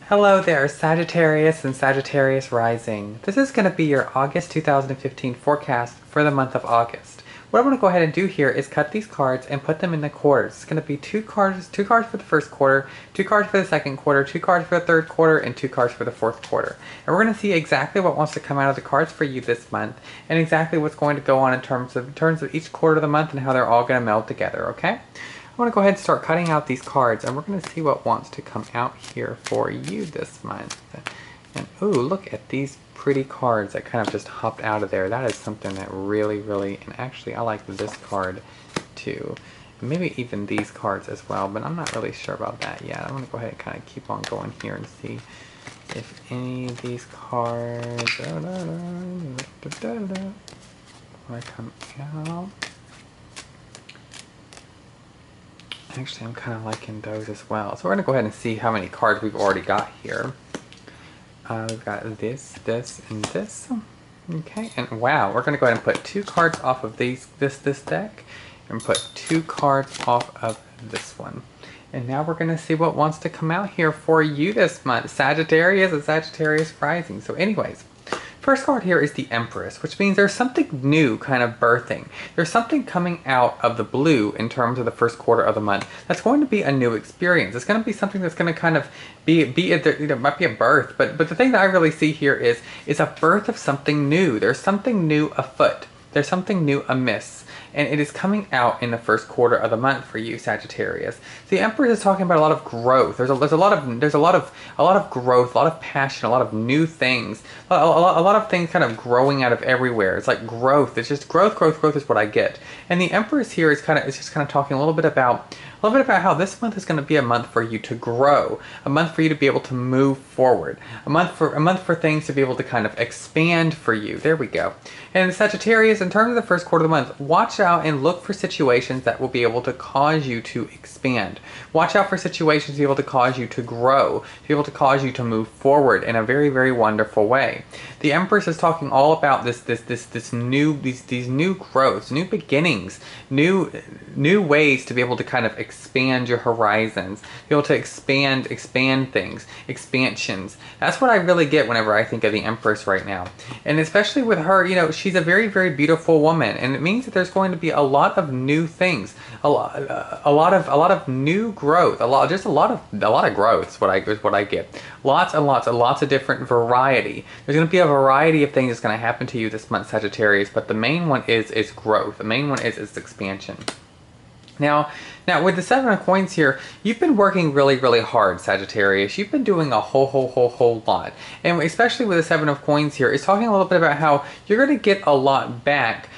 Hello there, Sagittarius and Sagittarius Rising. This is going to be your August 2015 forecast for the month of August. What I'm going to go ahead and do here is cut these cards and put them in the quarters. It's going to be two cards for the first quarter, 2 cards for the second quarter, 2 cards for the third quarter, and 2 cards for the fourth quarter. And we're going to see exactly what wants to come out of the cards for you this month, and exactly what's going to go on in terms of each quarter of the month and how they're all going to meld together, okay? I'm going to go ahead and start cutting out these cards, and we're going to see what wants to come out here for you this month. And ooh, look at these pretty cards that kind of just hopped out of there. That is something that really, and actually I like this card too. Maybe even these cards as well, but I'm not really sure about that yet. I'm going to go ahead and kind of keep on going here and see if any of these cards want to come out. Actually, I'm kind of liking those as well. So we're going to go ahead and see how many cards we've already got here. We've got this, and this. Okay, and wow, we're going to go ahead and put 2 cards off of this deck, and put 2 cards off of this one. And now we're going to see what wants to come out here for you this month, Sagittarius and Sagittarius Rising. So anyways, first card here is the Empress, which means there's something new kind of birthing. There's something coming out of the blue in terms of the first quarter of the month. That's going to be a new experience. It's going to be something that's going to kind of might be a birth, but the thing that I really see here is a birth of something new. There's something new afoot. There's something new amiss. And it is coming out in the first quarter of the month for you, Sagittarius. The Empress is talking about a lot of growth. There's a lot of growth, a lot of passion, a lot of new things, a lot of things kind of growing out of everywhere. It's like growth. It's just growth is what I get. And the Empress here is just kind of talking a little bit about how this month is going to be a month for you to grow, a month for you to be able to move forward, a month for things to be able to kind of expand for you. There we go. And Sagittarius, in terms of the first quarter of the month, watch out and look for situations that will be able to cause you to expand. Watch out for situations to be able to cause you to grow, to be able to cause you to move forward in a very wonderful way. The Empress is talking all about these new growths, new beginnings, new ways to be able to kind of expand your horizons, be able to expand things, expansions. That's what I really get whenever I think of the Empress right now. And especially with her, you know, she's a very beautiful woman, and it means that there's going to be a lot of new things, a lot of new growth, a lot of growth is what I get. Lots and lots of different variety. There's going to be a variety of things that's going to happen to you this month, Sagittarius, but the main one is growth. The main one is expansion. Now with the 7 of Coins here, you've been working really hard, Sagittarius. You've been doing a whole lot. And especially with the 7 of Coins here, it's talking a little bit about how you're going to get a lot back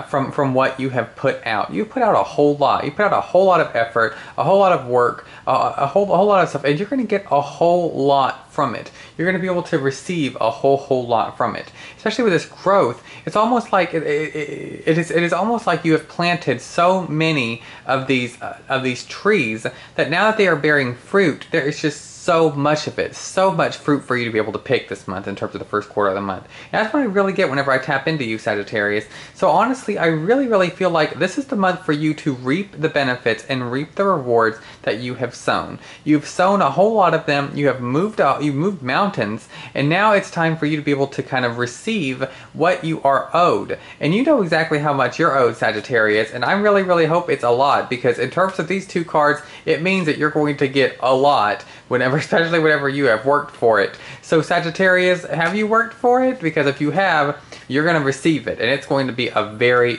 from what you have put out. You put out a whole lot. You put out a whole lot of effort, a whole lot of work, a whole lot of stuff, and you're going to get a whole lot from it. You're going to be able to receive a whole lot from it. Especially with this growth, it's almost like it is almost like you have planted so many of these trees that now that they are bearing fruit, there is just so much of it, so much fruit for you to be able to pick this month in terms of the first quarter of the month. And that's what I really get whenever I tap into you, Sagittarius. So honestly, I really feel like this is the month for you to reap the benefits and reap the rewards that you have sown. You've sown a whole lot of them. You have moved out, you moved mountains, and now it's time for you to be able to kind of receive what you are owed. And you know exactly how much you're owed, Sagittarius, and I really hope it's a lot, because in terms of these 2 cards, it means that you're going to get a lot especially whenever you have worked for it. So Sagittarius, have you worked for it? Because if you have, you're going to receive it, and it's going to be a very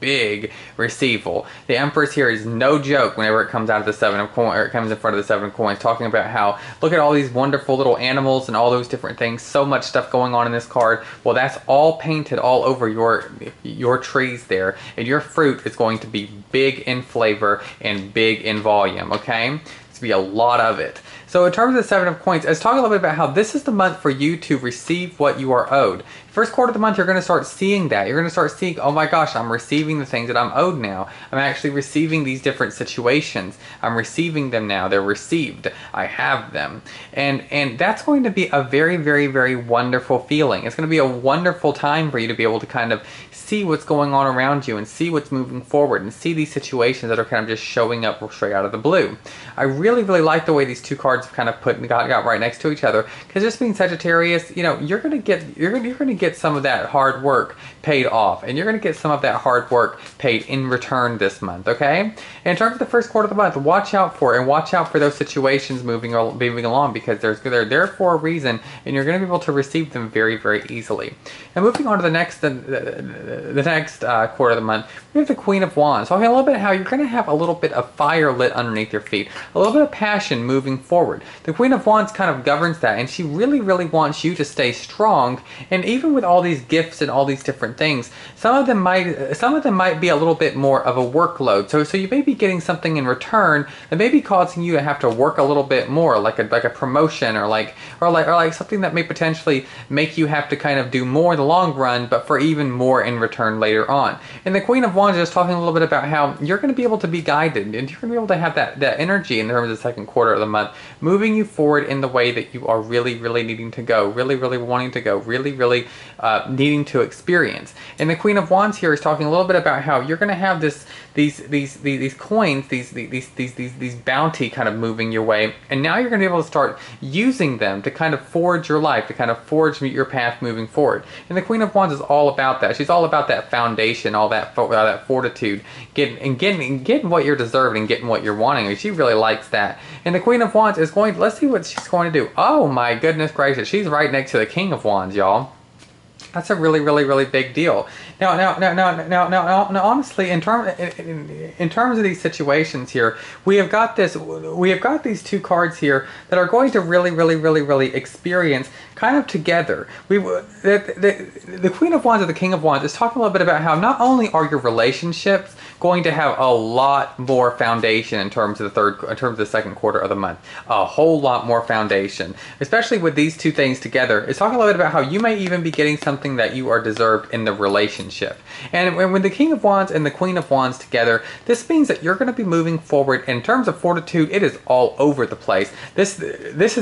big receival. The Empress here is no joke whenever it comes out of the 7 of Coins, or it comes in front of the 7 of Coins, talking about how, look at all these wonderful little animals and all those different things, so much stuff going on in this card. Well, that's all painted all over your trees there, and your fruit is going to be big in flavor and big in volume, okay? It's to be a lot of it. So in terms of the 7 of Coins, let's talk a little bit about how this is the month for you to receive what you are owed. First quarter of the month, you're going to start seeing that. You're going to start seeing, oh my gosh, I'm receiving the things that I'm owed now. I'm actually receiving these different situations. I'm receiving them now. They're received. I have them. And that's going to be a very, very, very wonderful feeling. It's going to be a wonderful time for you to be able to kind of see what's going on around you and see what's moving forward and see these situations that are kind of just showing up straight out of the blue. I really, really like the way these two cards kind of got right next to each other, because just being Sagittarius, you know, you're going to get some of that hard work paid off, and you're going to get some of that hard work paid in return this month, okay? And in terms of the first quarter of the month, watch out for those situations moving along, because they're there for a reason, and you're going to be able to receive them very, very easily. And moving on to the next quarter of the month, we have the Queen of Wands. Talking a little bit how you're going to have a little bit of fire lit underneath your feet, a little bit of passion moving forward. The Queen of Wands kind of governs that, and she really, really wants you to stay strong. And even with all these gifts and all these different things, some of them might be a little bit more of a workload. So you may be getting something in return that may be causing you to have to work a little bit more, like a promotion, or like something that may potentially make you have to kind of do more in the long run, but for even more in return later on. And the Queen of Wands is talking a little bit about how you're going to be able to be guided, and you're going to be able to have that energy in terms of the second quarter of the month, moving you forward in the way that you are really, really needing to go, really, really wanting to go, really, really needing to experience. And the Queen of Wands here is talking a little bit about how you're going to have these coins, these bounty kind of moving your way, and now you're going to be able to start using them to kind of forge your life, to kind of forge your path moving forward. And the Queen of Wands is all about that. She's all about that foundation, all that fortitude, getting what you're deserved and getting what you're wanting. She really likes that. And the Queen of Wands is going, let's see what she's going to do. Oh my goodness gracious, she's right next to the King of Wands, y'all. That's a really, really, really big deal. Now, honestly, in terms of these situations here, we have got these two cards here that are going to really, really, really, really experience kind of together. The Queen of Wands or the King of Wands is talking a little bit about how not only are your relationships going to have a lot more foundation in terms of the second quarter of the month, a whole lot more foundation, especially with these two things together. It's talking a little bit about how you may even be getting something that you are deserved in the relationship. And when the King of Wands and the Queen of Wands together, this means that you're going to be moving forward. In terms of fortitude, it is all over the place. This is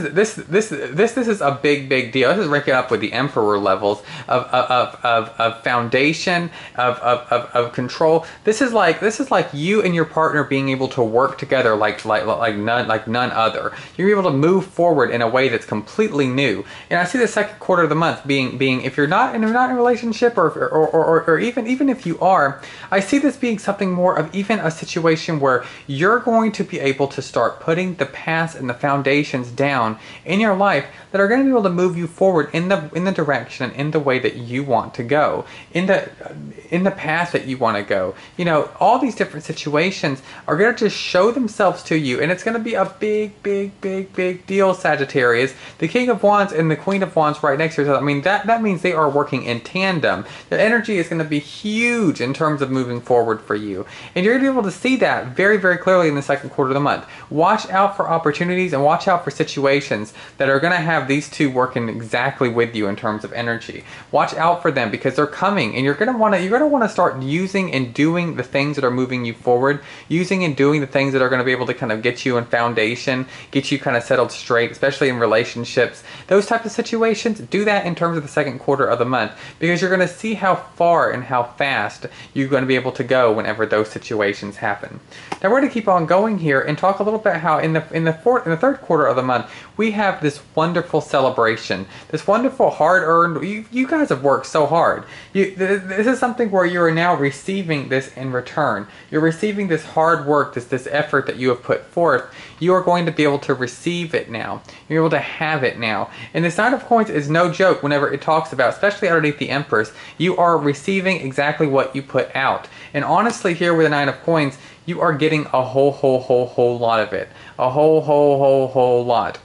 a big deal. This is ranking up with the Emperor levels of foundation, of control. This is like you and your partner being able to work together like none other. You're able to move forward in a way that's completely new. And I see the second quarter of the month being if you're not in a relationship, or even if you are, I see this being something more of even a situation where you're going to be able to start putting the paths and the foundations down in your life that are going to be able to move you forward in the direction and in the way that you want to go, in the path that you want to go. You know, all these different situations are going to just show themselves to you, and it's going to be a big deal, Sagittarius. The King of Wands and the Queen of Wands right next to each other. I mean, that means they are working in tandem. The energy is going to be huge in terms of moving forward for you, and you're going to be able to see that very, very clearly in the second quarter of the month. Watch out for opportunities and watch out for situations that are going to have these two working exactly with you in terms of energy. Watch out for them, because they're coming, and you're going to want to start using and doing the things that are moving you forward, using and doing the things that are going to be able to kind of get you in foundation, get you kind of settled straight, especially in relationships. Those types of situations, do that in terms of the second quarter of the month, because you're going to see how far and how fast you're going to be able to go whenever those situations happen. Now we're going to keep on going here and talk a little bit how in the third quarter of the month we have this wonderful celebration, this wonderful hard-earned. You guys have worked so hard. This is something where you are now receiving this in return. You're receiving this hard work, this effort that you have put forth. You are going to be able to receive it now. You're able to have it now. And this Nine of Coins is no joke whenever it talks about, especially underneath the Empress, you are receiving exactly what you put out. And honestly, here with the Nine of Coins, you are getting a whole lot of it. A whole lot.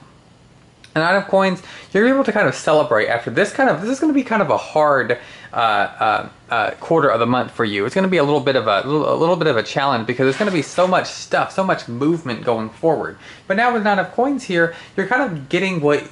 And Nine of Coins, you're able to kind of celebrate after this. This is going to be kind of a hard quarter of the month for you. It's going to be a little bit of a challenge because there's going to be so much stuff, so much movement going forward. But now with 9 of Coins here, you're kind of getting what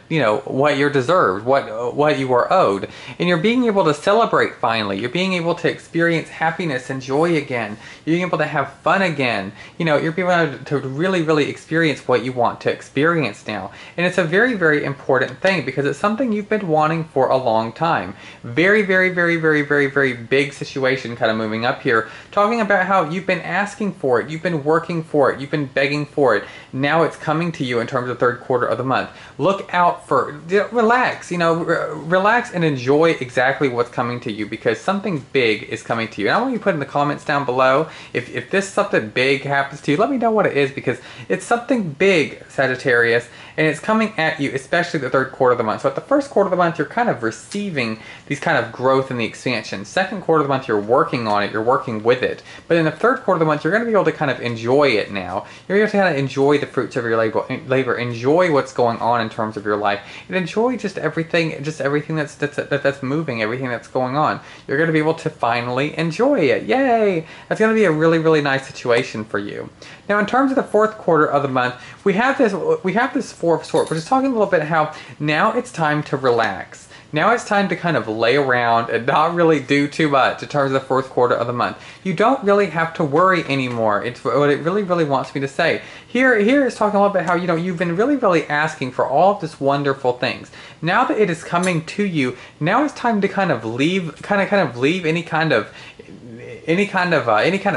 you know, what you're deserved, what you are owed, and you're being able to celebrate finally. You're being able to experience happiness and joy again. You're being able to have fun again. You know, you're being able to really experience what you want to experience now, and it's a very important thing because it's something you've been wanting for a long time. Very big situation kind of moving up here, talking about how you've been asking for it, you've been working for it, you've been begging for it. Now it's coming to you in terms of third quarter of the month. Look out for, relax, you know, relax and enjoy exactly what's coming to you because something big is coming to you. And I want you to put in the comments down below if this something big happens to you. Let me know what it is because it's something big, Sagittarius, and it's coming at you, especially the third quarter of the month. So at the first quarter of the month, you're kind of receiving these kind of growth and the expansion. Second quarter of the month, you're working on it, you're working with it. But in the third quarter of the month, you're going to be able to kind of enjoy it now. You're able to kind of enjoy the fruits of your labor, enjoy what's going on in terms of your life, and enjoy just everything that's moving, everything that's going on. You're going to be able to finally enjoy it. Yay! That's going to be a really nice situation for you. Now, in terms of the fourth quarter of the month, we have this Four of Swords, which is talking a little bit how now it's time to relax. Now it's time to kind of lay around and not really do too much in terms of the fourth quarter of the month. You don't really have to worry anymore. It's what it really wants me to say. Here it's talking a little bit how, you know, you've been really asking for all of this wonderful things. Now that it is coming to you, now it's time to kind of leave any kind of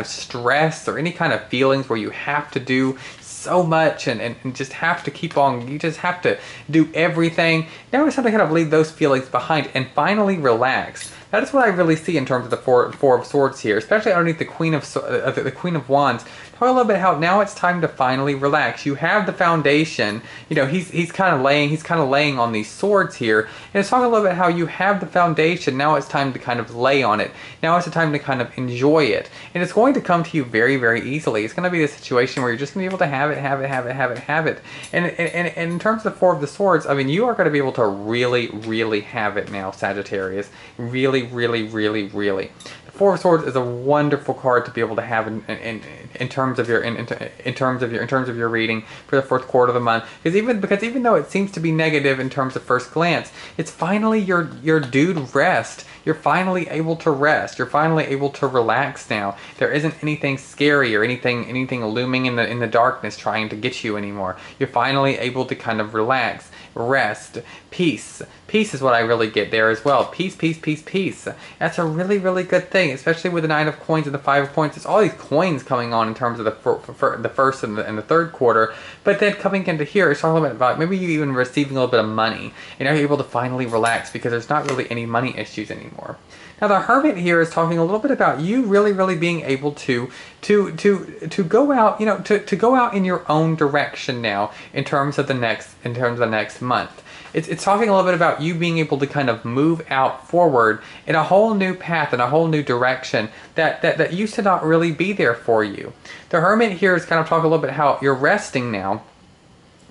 stress or any kind of feelings where you have to do so much and just have to keep on, you just have to do everything. Now it's time to kind of leave those feelings behind and finally relax. That is what I really see in terms of the Four of Swords here, especially underneath the Queen of Wands. Talk a little bit how now it's time to finally relax. You have the foundation. You know, he's kind of laying on these swords here, and it's talking a little bit how you have the foundation. Now it's time to kind of lay on it. Now it's the time to kind of enjoy it, and it's going to come to you very easily. It's going to be a situation where you're just going to be able to have it. And in terms of the Four of the Swords, I mean, you are going to be able to really have it now, Sagittarius. Really. The Four of Swords is a wonderful card to be able to have in terms of your reading for the fourth quarter of the month. Because even though it seems to be negative in terms of first glance, it's finally your dude rest. You're finally able to rest. You're finally able to relax now. There isn't anything scary or anything looming in the darkness trying to get you anymore. You're finally able to kind of relax, rest, peace. Peace is what I really get there as well. Peace. That's a really good thing, especially with the 9 of Coins and the 5 of Coins. There's all these coins coming on in terms of the first and the third quarter, but then coming into here, it's talking about maybe you even receiving a little bit of money, and now you're able to finally relax because there's not really any money issues anymore. Now the Hermit here is talking a little bit about you really being able to go out, you know, to go out in your own direction now in terms of the next month. It's talking a little bit about you being able to kind of move out forward in a whole new path, in a whole new direction that used to not really be there for you. The Hermit here is kind of talking a little bit how you're resting now,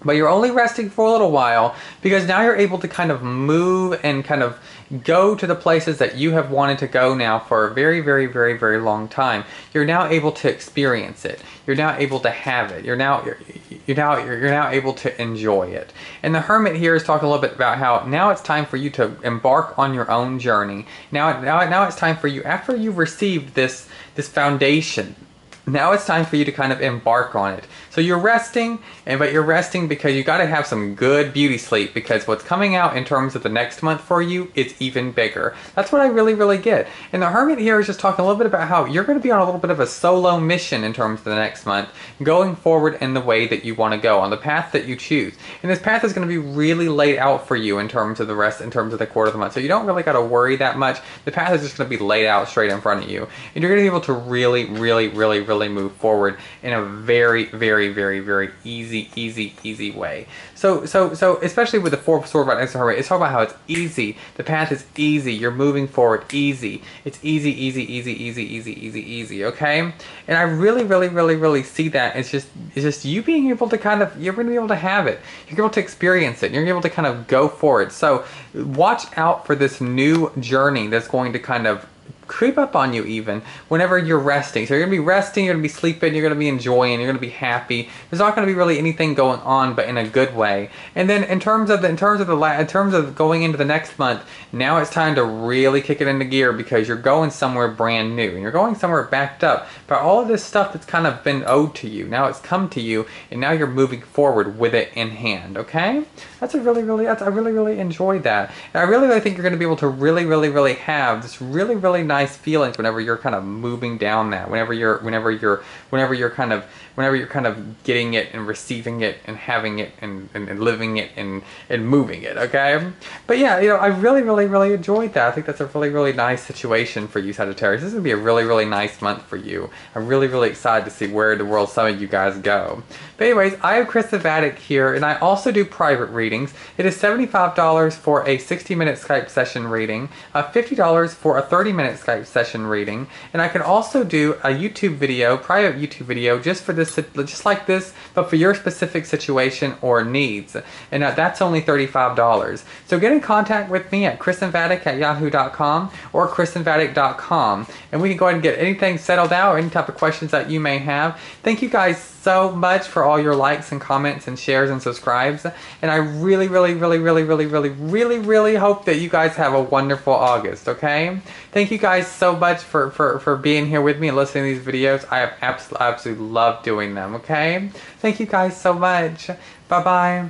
but you're only resting for a little while because now you're able to kind of move and kind of go to the places that you have wanted to go now for a very long time. You're now able to experience it. You're now able to have it. You're now able to enjoy it. And the Hermit here is talking a little bit about how now it's time for you to embark on your own journey. Now it's time for you, after you've received this foundation, now it's time for you to kind of embark on it. So you're resting, but you're resting because you got to have some good beauty sleep, because what's coming out in terms of the next month for you is even bigger. That's what I really get. And the Hermit here is just talking a little bit about how you're going to be on a little bit of a solo mission in terms of the next month, going forward in the way that you want to go, on the path that you choose. And this path is going to be really laid out for you in terms of the rest, in terms of the quarter of the month. So you don't really got to worry that much. The path is just going to be laid out straight in front of you. And you're going to be able to really really move forward in a very, very, very, very easy way. So especially with the Four of Swords right next to her, it's talking about how it's easy. The path is easy. You're moving forward easy. It's easy, okay? And I really see that. It's just you being able to kind of, you're going to be able to have it. You're able to experience it. You're able to kind of go for it. So watch out for this new journey that's going to kind of creep up on you even whenever you're resting. So you're gonna be resting, you're gonna be sleeping, you're gonna be enjoying, you're gonna be happy. There's not gonna be really anything going on, but in a good way. And then in terms of going into the next month, now it's time to really kick it into gear because you're going somewhere brand new and you're going somewhere backed up. But all of this stuff that's kind of been owed to you, now it's come to you, and now you're moving forward with it in hand. Okay, I really enjoyed that, and I really think you're gonna be able to really have this really nice feelings whenever you're kind of moving down that, whenever you're kind of getting it and receiving it and having it and living it and moving it. Okay, but yeah, you know, I really enjoyed that. I think that's a really nice situation for you, Sagittarius. This is gonna be a really nice month for you. I'm really excited to see where in the world some of you guys go. But anyways, I have Kristen Vatic here, and I also do private readings. It is $75 for a 60-minute Skype session reading, $50 for a 30-minute Skype session reading, and I can also do a YouTube video, private YouTube video, just like this, but for your specific situation or needs. And that's only $35. So get in contact with me at kristenvatic@yahoo.com or kristenvatic.com, and we can go ahead and get anything settled out, or any type of questions that you may have. Thank you guys so much for all your likes and comments and shares and subscribes, and I really hope that you guys have a wonderful August. Okay, thank you guys so much for being here with me and listening to these videos. I have absolutely loved doing them. Okay, thank you guys so much. Bye bye.